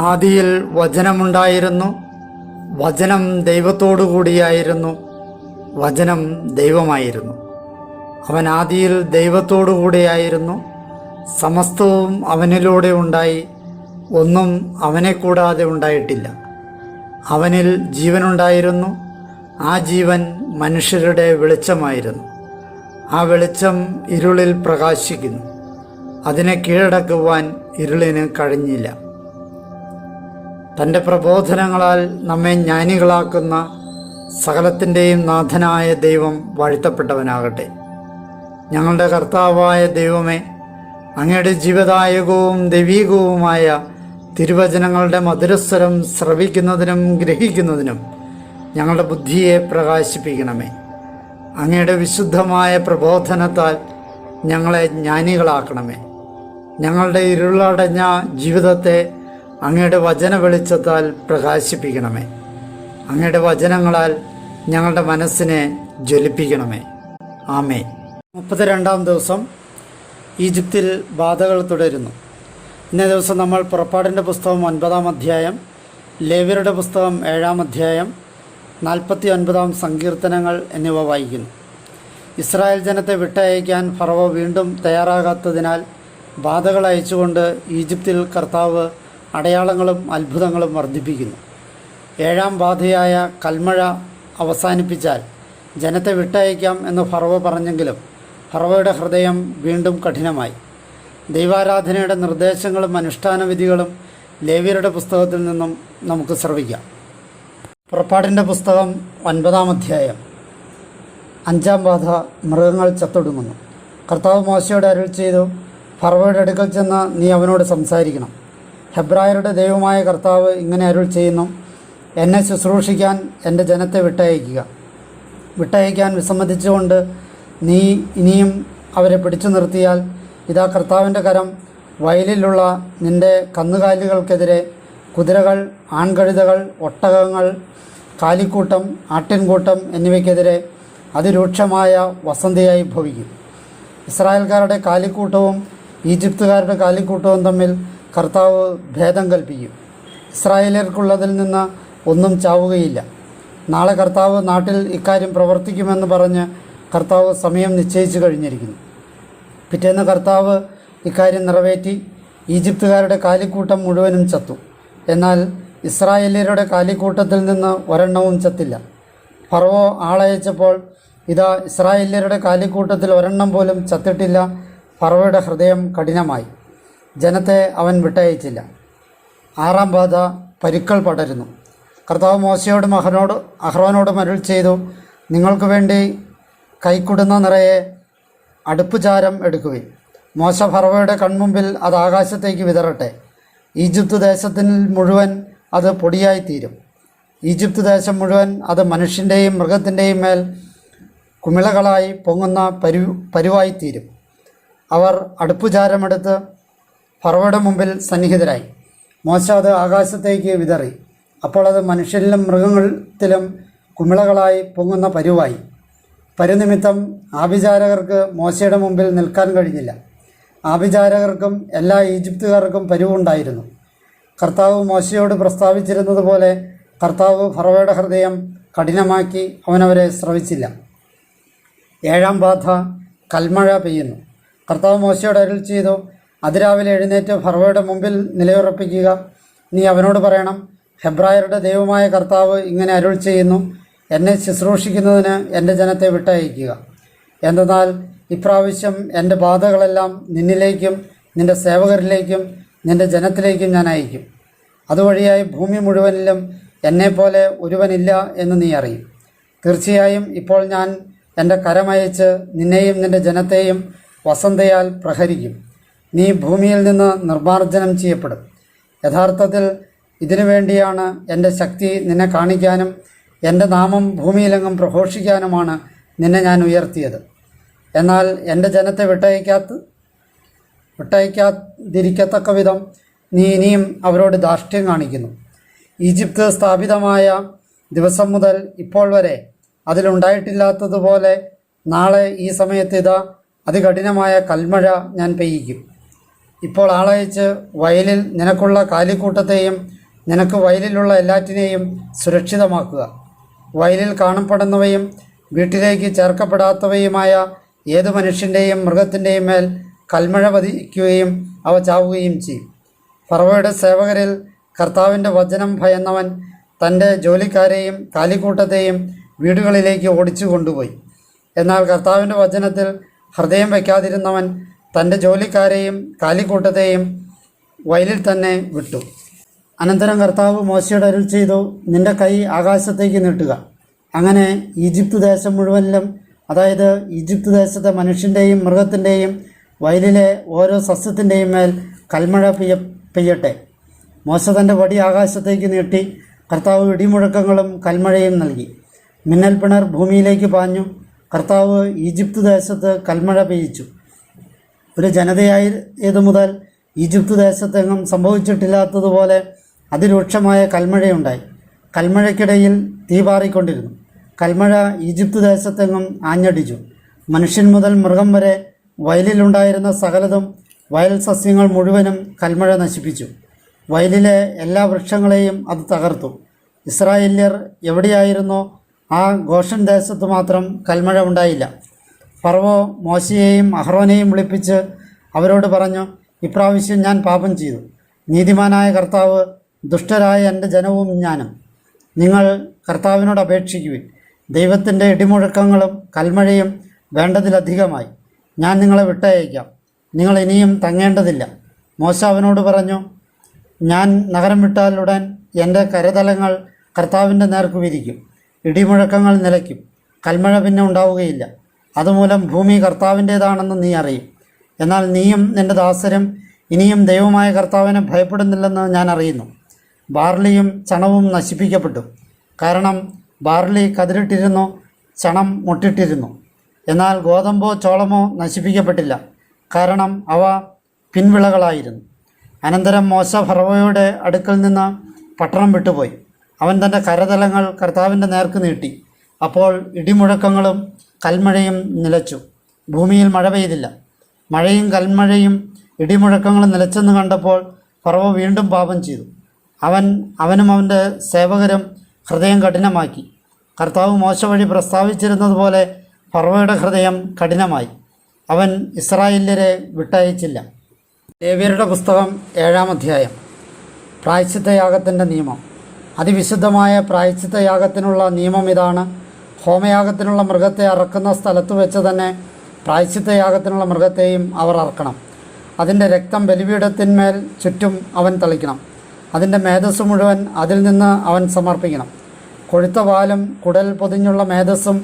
ആദിയിൽ വചനമുണ്ടായിരുന്നു, വചനം ദൈവത്തോടു കൂടിയായിരുന്നു, വചനം ദൈവമായിരുന്നു. അവൻ ആദിയിൽ ദൈവത്തോടു കൂടിയായിരുന്നു. സമസ്തവും അവനിലൂടെ ഉണ്ടായി, ഒന്നും അവനെ കൂടാതെ ഉണ്ടായിട്ടില്ല. അവനിൽ ജീവനുണ്ടായിരുന്നു, ആ ജീവൻ മനുഷ്യരുടെ വെളിച്ചമായിരുന്നു. ആ വെളിച്ചം ഇരുളിൽ പ്രകാശിക്കുന്നു, അതിനെ കീഴടക്കുവാൻ ഇരുളിന് കഴിഞ്ഞില്ല. തൻ്റെ പ്രബോധനങ്ങളാൽ നമ്മെ ജ്ഞാനികളാക്കുന്ന സകലത്തിൻ്റെയും നാഥനായ ദൈവം വാഴ്ത്തപ്പെട്ടവനാകട്ടെ. ഞങ്ങളുടെ കർത്താവായ ദൈവമേ, അങ്ങയുടെ ജീവദായകവും ദൈവീകവുമായ തിരുവചനങ്ങളുടെ മധുരസ്വരം ശ്രവിക്കുന്നതിനും ഗ്രഹിക്കുന്നതിനും ഞങ്ങളുടെ ബുദ്ധിയെ പ്രകാശിപ്പിക്കണമേ. അങ്ങയുടെ വിശുദ്ധമായ പ്രബോധനത്താൽ ഞങ്ങളെ ജ്ഞാനികളാക്കണമേ. ഞങ്ങളുടെ ഇരുളടഞ്ഞ ജീവിതത്തെ അങ്ങയുടെ വചന വെളിച്ചത്താൽ പ്രകാശിപ്പിക്കണമേ. അങ്ങയുടെ വചനങ്ങളാൽ ഞങ്ങളുടെ മനസ്സിനെ ജ്വലിപ്പിക്കണമേ. ആമേൻ. 32-ാം ദിവസം. ഈജിപ്തിൽ ബാധകൾ തുടരുന്നു. ഇന്നേ ദിവസം നമ്മൾ പുറപ്പാടിൻ്റെ പുസ്തകം 9-ാം അധ്യായം, ലേവ്യരുടെ പുസ്തകം 7-ാം അധ്യായം, 49-ാം സങ്കീർത്തനങ്ങൾ എന്നിവ വായിക്കുന്നു. ഇസ്രായേൽ ജനത്തെ വിട്ടയക്കാൻ ഫറവോ വീണ്ടും തയ്യാറാകാത്തതിനാൽ ബാധകൾ അയച്ചുകൊണ്ട് ഈജിപ്തിൽ കർത്താവ് അടയാളങ്ങളും അത്ഭുതങ്ങളും വർദ്ധിപ്പിക്കുന്നു. 7-ാം ബാധയായ കൽമഴ അവസാനിപ്പിച്ചാൽ ജനത്തെ വിട്ടയക്കാം എന്ന് ഫറവോ പറഞ്ഞെങ്കിലും ഫറവോയുടെ ഹൃദയം വീണ്ടും കഠിനമായി. ദൈവാരാധനയുടെ നിർദ്ദേശങ്ങളും അനുഷ്ഠാന വിധികളും ലേവ്യരുടെ പുസ്തകത്തിൽ നിന്നും നമുക്ക് ശ്രവിക്കാം. പുറപ്പാടിൻ്റെ പുസ്തകം 9-ാം അധ്യായം. 5-ാം ബാധ. മൃഗങ്ങൾ ചത്തൊടുങ്ങുന്നു. കർത്താവ് മോശയോട് അരുൾ ചെയ്തു, ഫറവോയുടെ അടുക്കൽ ചെന്ന് നീ അവനോട് സംസാരിക്കണം. ഹെബ്രായരുടെ ദൈവമായ കർത്താവ് ഇങ്ങനെ അരുൾ ചെയ്യുന്നു, എന്നെ ശുശ്രൂഷിക്കാൻ എൻ്റെ ജനത്തെ വിട്ടയക്കാൻ വിസമ്മതിച്ചുകൊണ്ട് നീ ഇനിയും അവരെ പിടിച്ചു നിർത്തിയാൽ ഇതാ കർത്താവിൻ്റെ കരം വയലിലുള്ള നിൻ്റെ കന്നുകാലികൾക്കെതിരെ, കുതിരകൾ, ആൺകഴുതകൾ, ഒട്ടകങ്ങൾ, കാലിക്കൂട്ടം, ആട്ടിൻകൂട്ടം എന്നിവയ്ക്കെതിരെ അതിരൂക്ഷമായ വസന്തയായി ഭവിക്കും. ഇസ്രായേൽക്കാരുടെ കാലിക്കൂട്ടവും ഈജിപ്തുകാരുടെ കാലിക്കൂട്ടവും തമ്മിൽ കർത്താവ് ഭേദം കൽപ്പിക്കും. ഇസ്രായേലർക്കുള്ളതിൽ നിന്ന് ഒന്നും ചാവുകയില്ല. നാളെ കർത്താവ് നാട്ടിൽ ഇക്കാര്യം പ്രവർത്തിക്കുമെന്ന് പറഞ്ഞ് കർത്താവ് സമയം നിശ്ചയിച്ചു കഴിഞ്ഞിരിക്കുന്നു. പിറ്റേന്ന് കർത്താവ് ഇക്കാര്യം നിറവേറ്റി. ഈജിപ്തുകാരുടെ കാലിക്കൂട്ടം മുഴുവനും ചത്തു. എന്നാൽ ഇസ്രായേല്യരുടെ കാലിക്കൂട്ടത്തിൽ നിന്ന് ഒരെണ്ണവും ചത്തില്ല. ഫറവോ ആളയച്ചപ്പോൾ ഇതാ ഇസ്രായേല്യരുടെ കാലിക്കൂട്ടത്തിൽ ഒരെണ്ണം പോലും ചത്തിട്ടില്ല. ഫറവോയുടെ ഹൃദയം കഠിനമായി. ജനത്തെ അവൻ വിട്ടയച്ചില്ല. 6-ാം ബാധ. പരുക്കൾ പടരുന്നു. കർത്താവ് മോശയോടും അഹ്റോനോടും അരുൾ ചെയ്തു, നിങ്ങൾക്ക് വേണ്ടി കൈക്കുടുന്ന നിറയെ അടുപ്പുചാരം എടുക്കുവിൻ. മോശ ഫറവോയുടെ കൺമുമ്പിൽ അത് ആകാശത്തേക്ക് വിതറട്ടെ. ഈജിപ്ത് ദേശത്തിൽ മുഴുവൻ അത് പൊടിയായിത്തീരും. ഈജിപ്ത് ദേശം മുഴുവൻ അത് മനുഷ്യൻ്റെയും മൃഗത്തിൻ്റെയും മേൽ കുമിളകളായി പൊങ്ങുന്ന പരുവായിത്തീരും. അവർ അടുപ്പുചാരമെടുത്ത് ഫറവോയുടെ മുമ്പിൽ സന്നിഹിതരായി. മോശ അത് ആകാശത്തേക്ക് വിതറി. അപ്പോൾ അത് മനുഷ്യരിലും മൃഗത്തിലും കുമിളകളായി പൊങ്ങുന്ന പരുവായി. പരുനിമിത്തം ആഭിചാരകർക്ക് മോശയുടെ മുമ്പിൽ നിൽക്കാൻ കഴിഞ്ഞില്ല. ആഭിചാരകർക്കും എല്ലാ ഈജിപ്തുകാർക്കും പരുവുണ്ടായിരുന്നു. കർത്താവ് മോശയോട് പ്രസ്താവിച്ചിരുന്നതുപോലെ കർത്താവ് ഫറവോയുടെ ഹൃദയം കഠിനമാക്കി അവനവരെ ശ്രവിച്ചില്ല. 7-ാം ബാധ. കൽമഴ പെയ്യുന്നു. കർത്താവ് മോശയോട് അരുൾ ചെയ്തു, അതിരാവിലെ എഴുന്നേറ്റ് ഫറവോയുടെ മുമ്പിൽ നിലയുറപ്പിക്കുക. നീ അവനോട് പറയണം, ഹെബ്രായരുടെ ദൈവമായ കർത്താവ് ഇങ്ങനെ അരുൾ ചെയ്യുന്നു, എന്നെ ശുശ്രൂഷിക്കുന്നതിന് എൻ്റെ ജനത്തെ വിട്ടയക്കുക. എന്തെന്നാൽ ഇപ്രാവശ്യം എൻ്റെ ബാധകളെല്ലാം നിന്നിലേക്കും നിൻ്റെ സേവകരിലേക്കും നിൻ്റെ ജനത്തിലേക്കും ഞാൻ അയക്കും. അതുവഴിയായി ഭൂമി മുഴുവനിലും എന്നെപ്പോലെ ഒരുവനില്ല എന്ന് നീ അറിയും. തീർച്ചയായും ഇപ്പോൾ ഞാൻ എൻ്റെ കരമയച്ച് നിന്നെയും നിൻ്റെ ജനത്തെയും വസന്തയാൽ പ്രഹരിക്കും. നീ ഭൂമിയിൽ നിന്ന് നിർമ്മാർജ്ജനം ചെയ്യപ്പെടും. യഥാർത്ഥത്തിൽ ഇതിനു വേണ്ടിയാണ് എൻ്റെ ശക്തി നിന്നെ കാണിക്കാനും എൻ്റെ നാമം ഭൂമിയിലെങ്ങും പ്രഘോഷിക്കാനുമാണ് നിന്നെ ഞാൻ ഉയർത്തിയത്. എന്നാൽ എൻ്റെ ജനത്തെ വിട്ടയക്കാതിരിക്കത്തക്ക വിധം നീ ഇനിയും അവരോട് ധാർഷ്ട്യം കാണിക്കുന്നു. ഈജിപ്ത് സ്ഥാപിതമായ ദിവസം മുതൽ ഇപ്പോൾ വരെ അതിലുണ്ടായിട്ടില്ലാത്തതുപോലെ നാളെ ഈ സമയത്ത് ഇതാ അതികഠിനമായ കൽമഴ ഞാൻ പെയ്യിക്കും. ഇപ്പോൾ ആളയച്ച് വയലിൽ നിനക്കുള്ള കാലിക്കൂട്ടത്തെയും നിനക്ക് വയലിലുള്ള എല്ലാറ്റിനെയും സുരക്ഷിതമാക്കുക. വയലിൽ കാണപ്പെടുന്നവയും വീട്ടിലേക്ക് ചേർക്കപ്പെടാത്തവയുമായ ഏതു മനുഷ്യൻ്റെയും മൃഗത്തിൻ്റെയും മേൽ കൽമഴ പതിക്കുകയും അവ ചാവുകയും ചെയ്യും. ഫറവോയുടെ സേവകരിൽ കർത്താവിൻ്റെ വചനം ഭയന്നവൻ തൻ്റെ ജോലിക്കാരെയും കാലിക്കൂട്ടത്തെയും വീടുകളിലേക്ക് ഓടിച്ചു കൊണ്ടുപോയി. എന്നാൽ കർത്താവിൻ്റെ വചനത്തിൽ ഹൃദയം വയ്ക്കാതിരുന്നവൻ തൻ്റെ ജോലിക്കാരെയും കാലിക്കൂട്ടത്തെയും വയലിൽ തന്നെ വിട്ടു. അനന്തരം കർത്താവ് മോശയോട് അരുൾ ചെയ്തു, നിന്റെ കൈ ആകാശത്തേക്ക് നീട്ടുക. അങ്ങനെ ഈജിപ്ത് ദേശം മുഴുവനിലും, അതായത് ഈജിപ്ത് ദേശത്തെ മനുഷ്യൻ്റെയും മൃഗത്തിൻ്റെയും വയലിലെ ഓരോ സസ്യത്തിൻ്റെയും മേൽ കൽമഴ പെയ്യട്ടെ. മോശ തൻ്റെ വടി ആകാശത്തേക്ക് നീട്ടി. കർത്താവ് ഇടിമുഴക്കങ്ങളും കൽമഴയും നൽകി. മിന്നൽ പിണർ ഭൂമിയിലേക്ക് പാഞ്ഞു. കർത്താവ് ഈജിപ്ത് ദേശത്ത് കൽമഴ പെയ്യിച്ചു. ഒരു ജനതയായതു മുതൽ ഈജിപ്ത് ദേശത്തെങ്ങും സംഭവിച്ചിട്ടില്ലാത്തതുപോലെ അതിരൂക്ഷമായ കൽമഴയുണ്ടായി. കൽമഴയ്ക്കിടയിൽ തീ പാറിക്കൊണ്ടിരുന്നു. കൽമഴ ഈജിപ്ത് ദേശത്തെങ്ങും ആഞ്ഞടിച്ചു. മനുഷ്യൻ മുതൽ മൃഗം വരെ വയലിലുണ്ടായിരുന്ന സകലതും, വയൽ സസ്യങ്ങൾ മുഴുവനും കൽമഴ നശിപ്പിച്ചു. വയലിലെ എല്ലാ വൃക്ഷങ്ങളെയും അത് തകർത്തു. ഇസ്രായേല്യർ എവിടെയായിരുന്നോ ആ ഗോഷൻ ദേശത്ത് മാത്രം കൽമഴ ഉണ്ടായില്ല. ഫറവോ മോശയെയും അഹ്റോനെയും വിളിപ്പിച്ച് അവരോട് പറഞ്ഞു, ഇപ്രാവശ്യം ഞാൻ പാപം ചെയ്തു. നീതിമാനായ കർത്താവ് ദുഷ്ടരായ എൻ്റെ ജനവും ഞാനും. നിങ്ങൾ കർത്താവിനോട് അപേക്ഷിക്കുവിൻ. ദൈവത്തിൻ്റെ ഇടിമുഴക്കങ്ങളും കൽമഴയും വേണ്ടതിലധികമായി. ഞാൻ നിങ്ങളെ വിട്ടയക്കാം. നിങ്ങൾ ഇനിയും തങ്ങേണ്ടതില്ല. മോശ അവനോട് പറഞ്ഞു, ഞാൻ നഗരം വിട്ടാലുടൻ എൻ്റെ കരതലങ്ങൾ കർത്താവിൻ്റെ നേർക്ക് വിരിക്കും. ഇടിമുഴക്കങ്ങൾ നിലയ്ക്കും. കൽമഴ പിന്നെ ഉണ്ടാവുകയില്ല. അതുമൂലം ഭൂമി കർത്താവിൻ്റേതാണെന്ന് നീ അറിയും. എന്നാൽ നീയും നിൻ്റെ ദാസരും ഇനിയും ദൈവമായ കർത്താവിനെ ഭയപ്പെടുന്നില്ലെന്ന് ഞാൻ അറിയുന്നു. ബാർലിയും ചണവും നശിപ്പിക്കപ്പെട്ടു. കാരണം ബാർലി കതിരിട്ടിരുന്നു, ചണം മുട്ടിട്ടിരുന്നു. എന്നാൽ ഗോതമ്പോ ചോളമോ നശിപ്പിക്കപ്പെട്ടില്ല, കാരണം അവ പിൻവിളകളായിരുന്നു. അനന്തരം മോശ ഫറവോയുടെ അടുക്കൽ നിന്ന് പട്ടണം വിട്ടുപോയി. അവൻ തൻ്റെ കരതലങ്ങൾ കർത്താവിൻ്റെ നേർക്ക് നീട്ടി. അപ്പോൾ ഇടിമുഴക്കങ്ങളും കൽമഴയും നിലച്ചു. ഭൂമിയിൽ മഴ പെയ്തില്ല. മഴയും കൽമഴയും ഇടിമുഴക്കങ്ങളും നിലച്ചെന്ന് കണ്ടപ്പോൾ ഫറവോ വീണ്ടും പാപം ചെയ്തു. അവനും അവൻ്റെ സേവകരും ഹൃദയം കഠിനമാക്കി. കർത്താവ് മോശ വഴി പ്രസ്താവിച്ചിരുന്നതുപോലെ ഫറവോയുടെ ഹൃദയം കഠിനമായി. അവൻ ഇസ്രായേല്യരെ വിട്ടയച്ചില്ല. ലേവ്യരുടെ പുസ്തകം 7-ാം അധ്യായം. പ്രായശ്ചിത്തയാഗത്തിൻ്റെ നിയമം. അതിവിശുദ്ധമായ പ്രായശ്ചിത്തയാഗത്തിനുള്ള നിയമം ഇതാണ്. ഹോമയാഗത്തിനുള്ള മൃഗത്തെ അറക്കുന്ന സ്ഥലത്ത് വെച്ച് തന്നെ പ്രായശ്ചിത്തയാഗത്തിനുള്ള മൃഗത്തെയും അവർ അറക്കണം. അതിൻ്റെ രക്തം ബലിപീഠത്തിന്മേൽ ചുറ്റും അവൻ തളിക്കണം. അതിൻ്റെ മേധസ്സ് മുഴുവൻ അതിൽ നിന്ന് അവൻ സമർപ്പിക്കണം. കൊഴുത്ത വാലും കുടൽ പൊതിഞ്ഞുള്ള മേധസ്സും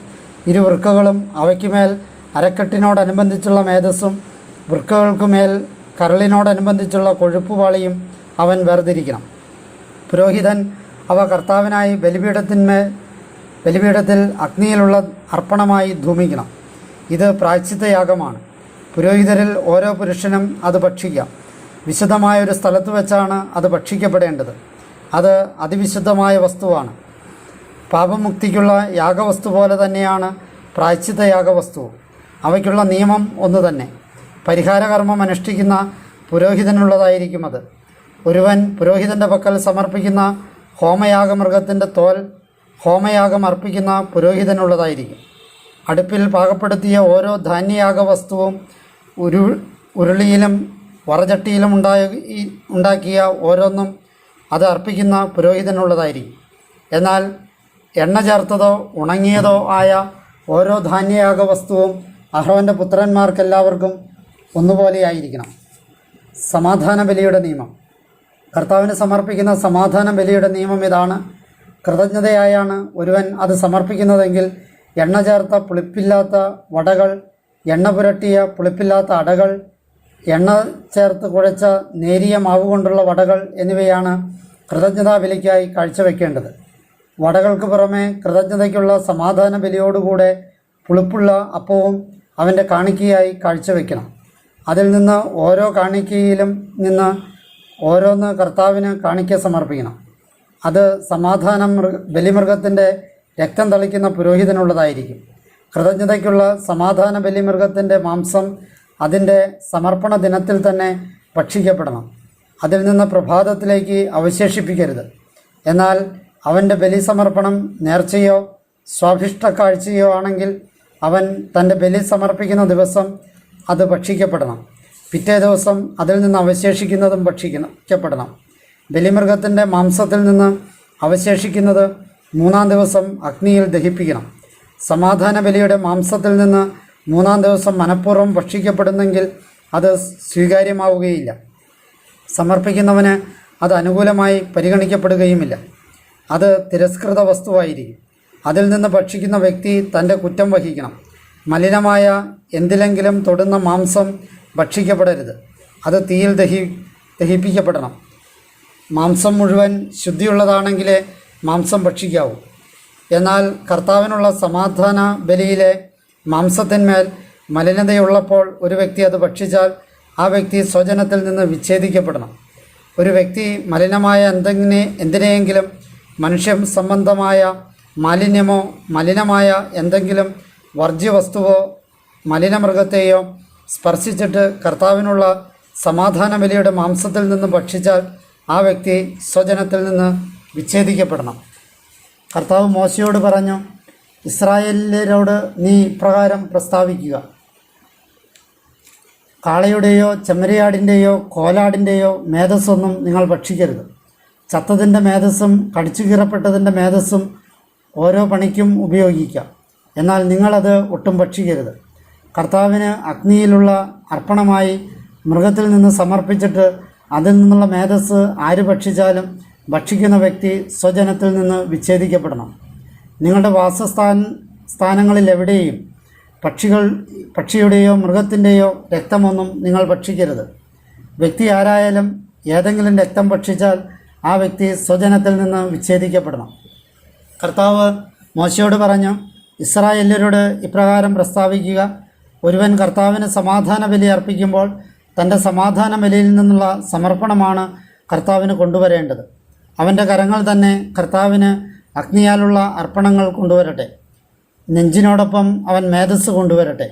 ഇരുവൃക്കകളും അവയ്ക്കുമേൽ അരക്കെട്ടിനോടനുബന്ധിച്ചുള്ള മേധസ്സും വൃക്കകൾക്കുമേൽ കരളിനോടനുബന്ധിച്ചുള്ള കൊഴുപ്പുപാളിയും അവൻ വേർതിരിക്കണം. പുരോഹിതൻ അവ കർത്താവിനായി ബലിപീഠത്തിൽ അഗ്നിയിലുള്ള അർപ്പണമായി ധൂമിക്കണം. ഇത് പ്രായശ്ചിത്തയാഗമാണ്. പുരോഹിതരിൽ ഓരോ പുരുഷനും അത് ഭക്ഷിക്കാം. വിശുദ്ധമായൊരു സ്ഥലത്ത് വെച്ചാണ് അത് ഭക്ഷിക്കപ്പെടേണ്ടത്. അത് അതിവിശുദ്ധമായ വസ്തുവാണ്. പാപമുക്തിക്കുള്ള യാഗവസ്തു പോലെ തന്നെയാണ് പ്രായശ്ചിത്തയാഗവസ്തുവും. അവയ്ക്കുള്ള നിയമം ഒന്നു തന്നെ. പരിഹാരകർമ്മം അനുഷ്ഠിക്കുന്ന പുരോഹിതനുള്ളതായിരിക്കും അത്. ഒരുവൻ പുരോഹിതൻ്റെ പക്കൽ സമർപ്പിക്കുന്ന ഹോമയാഗമൃഗത്തിൻ്റെ തോൽ ഹോമയാഗം അർപ്പിക്കുന്ന പുരോഹിതനുള്ളതായിരിക്കും. അടുപ്പിൽ പാകപ്പെടുത്തിയ ഓരോ ധാന്യയാഗ വസ്തുവും ഉരുളിയിലും വറചട്ടിയിലും ഉണ്ടാക്കിയ ഓരോന്നും അത് അർപ്പിക്കുന്ന പുരോഹിതനുള്ളതായിരിക്കും. എന്നാൽ എണ്ണ ചേർത്തതോ ഉണങ്ങിയതോ ആയ ഓരോ ധാന്യയാഗ വസ്തുവും അഹ്റോൻ്റെ പുത്രന്മാർക്കെല്ലാവർക്കും ഒന്നുപോലെയായിരിക്കണം. സമാധാന ബലിയുടെ നിയമം. കർത്താവിന് സമർപ്പിക്കുന്ന സമാധാന ബലിയുടെ നിയമം ഇതാണ്. കൃതജ്ഞതയായാണ് ഒരുവൻ അത് സമർപ്പിക്കുന്നതെങ്കിൽ എണ്ണ ചേർത്ത പുളിപ്പില്ലാത്ത വടകൾ, എണ്ണ പുരട്ടിയ പുളിപ്പില്ലാത്ത അടകൾ, എണ്ണ ചേർത്ത് കുഴച്ച നേരിയ മാവ് കൊണ്ടുള്ള വടകൾ എന്നിവയാണ് കൃതജ്ഞതാ ബലിക്കായി കാഴ്ചവെക്കേണ്ടത്. വടകൾക്ക് പുറമെ കൃതജ്ഞതയ്ക്കുള്ള സമാധാന ബലിയോടുകൂടെ പുളിപ്പുള്ള അപ്പവും അവൻ്റെ കാണിക്കയായി കാഴ്ചവെക്കണം. അതിൽ നിന്ന് ഓരോ കാണിക്കയിലും നിന്ന് ഓരോന്ന് കർത്താവിന് കാണിക്ക സമർപ്പിക്കണം. അത് സമാധാന ബലിമൃഗത്തിൻ്റെ രക്തം തളിക്കുന്ന പുരോഹിതനുള്ളതായിരിക്കും. കൃതജ്ഞതയ്ക്കുള്ള സമാധാന ബലിമൃഗത്തിൻ്റെ മാംസം അതിൻ്റെ സമർപ്പണ ദിനത്തിൽ തന്നെ ഭക്ഷിക്കപ്പെടണം. അതിൽ നിന്ന് പ്രഭാതത്തിലേക്ക് അവശേഷിപ്പിക്കരുത്. എന്നാൽ അവൻ്റെ ബലിസമർപ്പണം നേർച്ചയോ സ്വാഭിഷ്ട കാഴ്ചയോ ആണെങ്കിൽ അവൻ തൻ്റെ ബലി സമർപ്പിക്കുന്ന ദിവസം അത് ഭക്ഷിക്കപ്പെടണം. പിറ്റേ ദിവസം അതിൽ നിന്ന് അവശേഷിക്കുന്നതും ഭക്ഷിക്കപ്പെടണം. ബലിമൃഗത്തിൻ്റെ മാംസത്തിൽ നിന്ന് അവശേഷിക്കുന്നത് 3-ാം ദിവസം അഗ്നിയിൽ ദഹിപ്പിക്കണം. സമാധാന ബലിയുടെ മാംസത്തിൽ നിന്ന് 3-ാം ദിവസം മനഃപൂർവ്വം ഭക്ഷിക്കപ്പെടുന്നെങ്കിൽ അത് സ്വീകാര്യമാവുകയില്ല. സമർപ്പിക്കുന്നവന് അത് അനുകൂലമായി പരിഗണിക്കപ്പെടുകയുമില്ല. അത് തിരസ്കൃത വസ്തുവായിരിക്കും. അതിൽ നിന്ന് ഭക്ഷിക്കുന്ന വ്യക്തി തൻ്റെ കുറ്റം വഹിക്കണം. മലിനമായ എന്തിലെങ്കിലും തൊടുന്ന മാംസം ഭക്ഷിക്കപ്പെടരുത്. അത് തീയിൽ ദഹിപ്പിക്കപ്പെടണം. മാംസം മുഴുവൻ ശുദ്ധിയുള്ളതാണെങ്കിലേ മാംസം ഭക്ഷിക്കാവൂ. എന്നാൽ കർത്താവിനുള്ള സമാധാന ബലിയിലെ മാംസത്തിന്മേൽ മലിനതയുള്ളപ്പോൾ ഒരു വ്യക്തി അത് ഭക്ഷിച്ചാൽ ആ വ്യക്തി സ്വജനത്തിൽ നിന്ന് വിച്ഛേദിക്കപ്പെടണം. ഒരു വ്യക്തി മലിനമായ എന്തിനെയെങ്കിലും മനുഷ്യ സംബന്ധമായ മാലിന്യമോ മലിനമായ എന്തെങ്കിലും വർജ്യവസ്തുവോ മലിനമൃഗത്തെയോ സ്പർശിച്ചിട്ട് കർത്താവിനുള്ള സമാധാന ബലിയുടെ മാംസത്തിൽ നിന്ന് ഭക്ഷിച്ചാൽ ആ വ്യക്തി സ്വജനത്തിൽ നിന്ന് വിച്ഛേദിക്കപ്പെടണം. കർത്താവ് മോശയോട് പറഞ്ഞു, ഇസ്രായേല്യരോട് നീ ഇപ്രകാരം പ്രസ്താവിക്കുക: കാളയുടെയോ ചെമ്മരിയാടിൻ്റെയോ കോലാടിൻ്റെയോ മേധസ്സൊന്നും നിങ്ങൾ ഭക്ഷിക്കരുത്. ചത്തതിൻ്റെ മേധസ്സും കടിച്ചു കീറപ്പെട്ടതിൻ്റെ മേധസ്സും ഓരോ പണിക്കും ഉപയോഗിക്കാം. എന്നാൽ നിങ്ങളത് ഒട്ടും ഭക്ഷിക്കരുത്. കർത്താവിന് അഗ്നിയിലുള്ള അർപ്പണമായി മൃഗത്തിൽ നിന്ന് സമർപ്പിച്ചിട്ട് അതിൽ നിന്നുള്ള മേധസ്സ് ആര് ഭക്ഷിച്ചാലും ഭക്ഷിക്കുന്ന വ്യക്തി സ്വജനത്തിൽ നിന്ന് വിച്ഛേദിക്കപ്പെടണം. നിങ്ങളുടെ സ്ഥാനങ്ങളിൽ എവിടെയും പക്ഷിയുടെയോ മൃഗത്തിൻ്റെയോ രക്തമൊന്നും നിങ്ങൾ ഭക്ഷിക്കരുത്. വ്യക്തി ആരായാലും ഏതെങ്കിലും രക്തം ഭക്ഷിച്ചാൽ ആ വ്യക്തി സ്വജനത്തിൽ നിന്ന് വിച്ഛേദിക്കപ്പെടണം. കർത്താവ് മോശയോട് പറഞ്ഞു, ഇസ്രായേല്യരോട് ഇപ്രകാരം പ്രസ്താവിക്കുക: ഒരുവൻ കർത്താവിന് സമാധാന ബലി അർപ്പിക്കുമ്പോൾ തൻ്റെ സമാധാന ബലിയിൽ നിന്നുള്ള സമർപ്പണമാണ് കർത്താവിന് കൊണ്ടുവരേണ്ടത്. അവൻ്റെ കരങ്ങൾ തന്നെ കർത്താവിന് അഗ്നിയാലുള്ള അർപ്പണങ്ങൾ കൊണ്ടുവരട്ടെ. നെഞ്ചിനോടൊപ്പം അവൻ മേധസ്സ് കൊണ്ടുവരട്ടെ.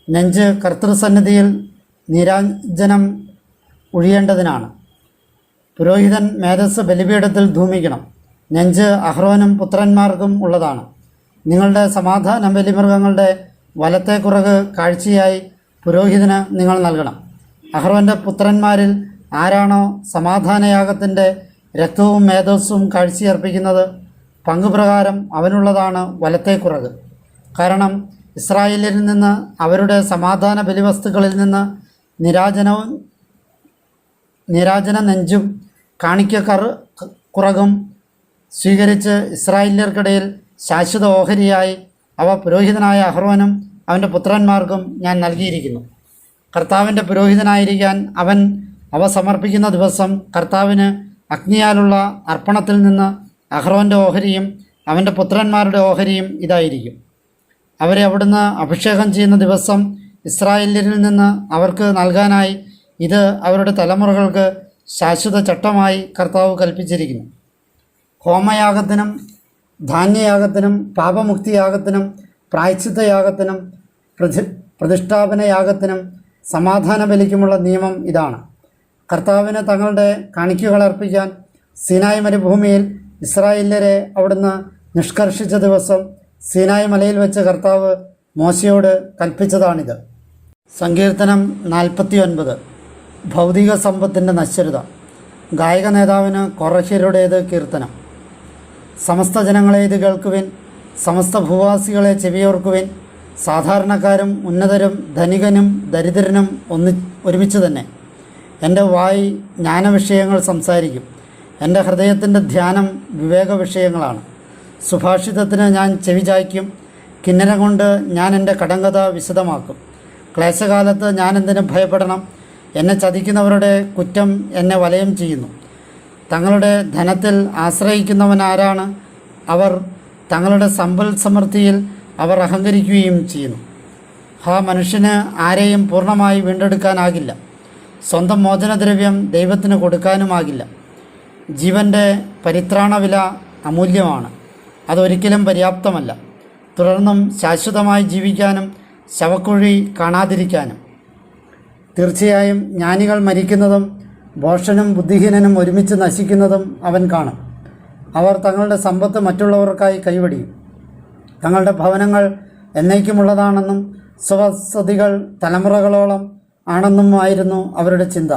നെഞ്ച് കർത്തൃസന്നിധിയിൽ നീരാഞ്ജനം ഒഴിയേണ്ടതിനാണ്. പുരോഹിതൻ മേധസ്സ് ബലിപീഠത്തിൽ ധൂമിക്കണം. നെഞ്ച് അഹ്റോനും പുത്രന്മാർക്കും ഉള്ളതാണ്. നിങ്ങളുടെ സമാധാന ബലിമൃഗങ്ങളുടെ വലത്തെ കുറക് കാഴ്ചയായി പുരോഹിതന് നിങ്ങൾ നൽകണം. അഹ്റോൻ്റെ പുത്രന്മാരിൽ ആരാണോ സമാധാനയാഗത്തിൻ്റെ രക്തവും മേധസ്സും കാഴ്ചയർപ്പിക്കുന്നത്, പങ്കുപ്രകാരം അവനുള്ളതാണ് വലത്തെ കുറക്. കാരണം ഇസ്രായേലിൽ നിന്ന് അവരുടെ സമാധാന ബലിവസ്തുക്കളിൽ നിന്ന് നിരാജന നെഞ്ചും കുറകും സ്വീകരിച്ച് ഇസ്രായേല്യർക്കിടയിൽ ശാശ്വത ഓഹരിയായി അവ പുരോഹിതനായ അഹ്റോനും അവൻ്റെ പുത്രന്മാർക്കും ഞാൻ നൽകിയിരിക്കുന്നു. കർത്താവിൻ്റെ പുരോഹിതനായിരിക്കാൻ അവൻ അവ സമർപ്പിക്കുന്ന ദിവസം കർത്താവിന് അഗ്നിയാലുള്ള അർപ്പണത്തിൽ നിന്ന് അഹ്റോൻ്റെ ഓഹരിയും അവൻ്റെ പുത്രന്മാരുടെ ഓഹരിയും ഇതായിരിക്കും. അവരെ അവിടുന്ന് അഭിഷേകം ചെയ്യുന്ന ദിവസം ഇസ്രായേല്യരിൽ നിന്ന് അവർക്ക് നൽകാനായി ഇത് അവരുടെ തലമുറകൾക്ക് ശാശ്വത ചട്ടമായി കർത്താവ് കൽപ്പിച്ചിരിക്കുന്നു. ഹോമയാഗത്തിനും ധാന്യയാഗത്തിനും പാപമുക്തിയാഗത്തിനും പ്രായശ്ചിത്തയാഗത്തിനും പ്രതിഷ്ഠാപനയാഗത്തിനും സമാധാന ബലിക്കുമുള്ള നിയമം ഇതാണ്. കർത്താവിന് തങ്ങളുടെ കാണിക്കകൾ അർപ്പിക്കാൻ സീനായ് മരുഭൂമിയിൽ ഇസ്രായേല്യരെ അവിടുന്ന് നിഷ്കർഷിച്ച ദിവസം സീനായ് മലയിൽ വെച്ച് കർത്താവ് മോശയോട് കൽപ്പിച്ചതാണിത്. സങ്കീർത്തനം 49. ഭൗതിക സമ്പത്തിൻ്റെ നശ്വരത. ഗായക നേതാവിന് കൊറഹ്യരുടേത് കീർത്തനം. സമസ്ത ജനങ്ങളെ ഇത് കേൾക്കുവിൻ, സമസ്ത ഭൂവാസികളെ ചെവിയോർക്കുവിൻ. സാധാരണക്കാരും ഉന്നതരും ധനികനും ദരിദ്രനും ഒരുമിച്ച് തന്നെ. എൻ്റെ വായ് ജ്ഞാനവിഷയങ്ങൾ സംസാരിക്കും. എൻ്റെ ഹൃദയത്തിൻ്റെ ധ്യാനം വിവേക വിഷയങ്ങളാണ്. സുഭാഷിതത്തിന് ഞാൻ ചെവി ചായ്ക്കും. കിന്നരം കൊണ്ട് ഞാൻ എൻ്റെ കടങ്കഥ വിശദമാക്കും. ക്ലേശകാലത്ത് ഞാൻ എന്തിനു ഭയപ്പെടണം? എന്നെ ചതിക്കുന്നവരുടെ കുറ്റം എന്നെ വലയം ചെയ്യുന്നു. തങ്ങളുടെ ധനത്തിൽ ആശ്രയിക്കുന്നവനാരാണ്? അവർ തങ്ങളുടെ സമ്പൽ സമൃദ്ധിയിൽ അവർ അഹങ്കരിക്കുകയും ചെയ്യുന്നു. മനുഷ്യന് ആരെയും പൂർണ്ണമായി വീണ്ടെടുക്കാനാകില്ല. സ്വന്തം മോചനദ്രവ്യം ദൈവത്തിന് കൊടുക്കാനുമാകില്ല. ജീവൻ്റെ പരിത്രാണവില അമൂല്യമാണ്. അതൊരിക്കലും പര്യാപ്തമല്ല. തുടർന്നും ശാശ്വതമായി ജീവിക്കാനും ശവക്കുഴി കാണാതിരിക്കാനും. തീർച്ചയായും ജ്ഞാനികൾ മരിക്കുന്നതും ഭോഷനും ബുദ്ധിഹീനനും ഒരുമിച്ച് നശിക്കുന്നതും അവൻ കാണും. അവർ തങ്ങളുടെ സമ്പത്ത് മറ്റുള്ളവർക്കായി കൈവടിയും. തങ്ങളുടെ ഭവനങ്ങൾ എന്നേക്കുമുള്ളതാണെന്നും സ്വവസതികൾ തലമുറകളോളം ആണെന്നുമായിരുന്നു അവരുടെ ചിന്ത.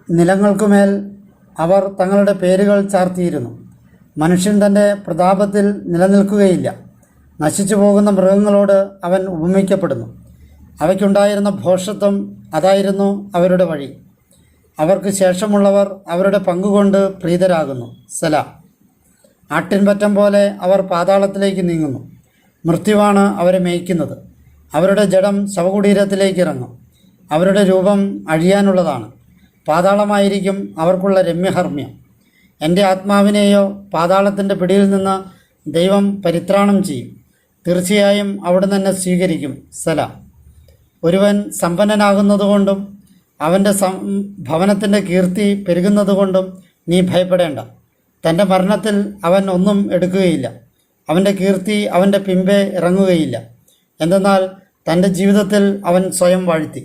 നിലങ്ങൾക്കുമേൽ അവർ തങ്ങളുടെ പേരുകൾ ചാർത്തിയിരുന്നു. മനുഷ്യൻ തൻ്റെ പ്രതാപത്തിൽ നിലനിൽക്കുകയില്ല. നശിച്ചു പോകുന്ന മൃഗങ്ങളോട് അവൻ ഉപമിക്കപ്പെടുന്നു. അവയ്ക്കുണ്ടായിരുന്ന ഭോഷത്വം അതായിരുന്നു അവരുടെ വഴി. അവർക്ക് ശേഷമുള്ളവർ അവരുടെ പങ്കുകൊണ്ട് പ്രീതരാകുന്നു. സലാം. ആട്ടിൻപറ്റം പോലെ അവർ പാതാളത്തിലേക്ക് നീങ്ങുന്നു. മൃത്യുവാണ് അവരെ മേയ്ക്കുന്നത്. അവരുടെ ജഡം ശവകുടീരത്തിലേക്ക് ഇറങ്ങും. അവരുടെ രൂപം അഴിയാനുള്ളതാണ്. പാതാളമായിരിക്കും അവർക്കുള്ള രമ്യഹർമ്മ്യം. എൻ്റെ ആത്മാവിനെയോ പാതാളത്തിൻ്റെ പിടിയിൽ നിന്ന് ദൈവം പരിത്രാണം ചെയ്യും. തീർച്ചയായും അവിടുന്ന് എന്നെ സ്വീകരിക്കും. സലാം. ഒരുവൻ സമ്പന്നനാകുന്നതുകൊണ്ടും അവൻ്റെ ഭവനത്തിൻ്റെ കീർത്തി പെരുകുന്നതുകൊണ്ടും നീ ഭയപ്പെടേണ്ട. തൻ്റെ മരണത്തിൽ അവൻ ഒന്നും എടുക്കുകയില്ല. അവൻ്റെ കീർത്തി അവൻ്റെ പിമ്പെ ഇറങ്ങുകയില്ല. എന്തെന്നാൽ തൻ്റെ ജീവിതത്തിൽ അവൻ സ്വയം വാഴ്ത്തി.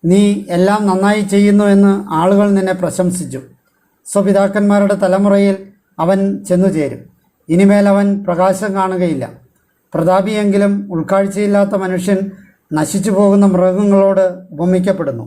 നീ എല്ലാം നന്നായി ചെയ്യുന്നു എന്ന് ആളുകൾ നിന്നെ പ്രശംസിച്ചു. സ്വപിതാക്കന്മാരുടെ തലമുറയിൽ അവൻ ചെന്നുചേരും. ഇനിമേൽ അവൻ പ്രകാശം കാണുകയില്ല. പ്രതാപിയെങ്കിലും ഉൾക്കാഴ്ചയില്ലാത്ത മനുഷ്യൻ നശിച്ചു പോകുന്ന മൃഗങ്ങളോട് ഉപമിക്കപ്പെടുന്നു.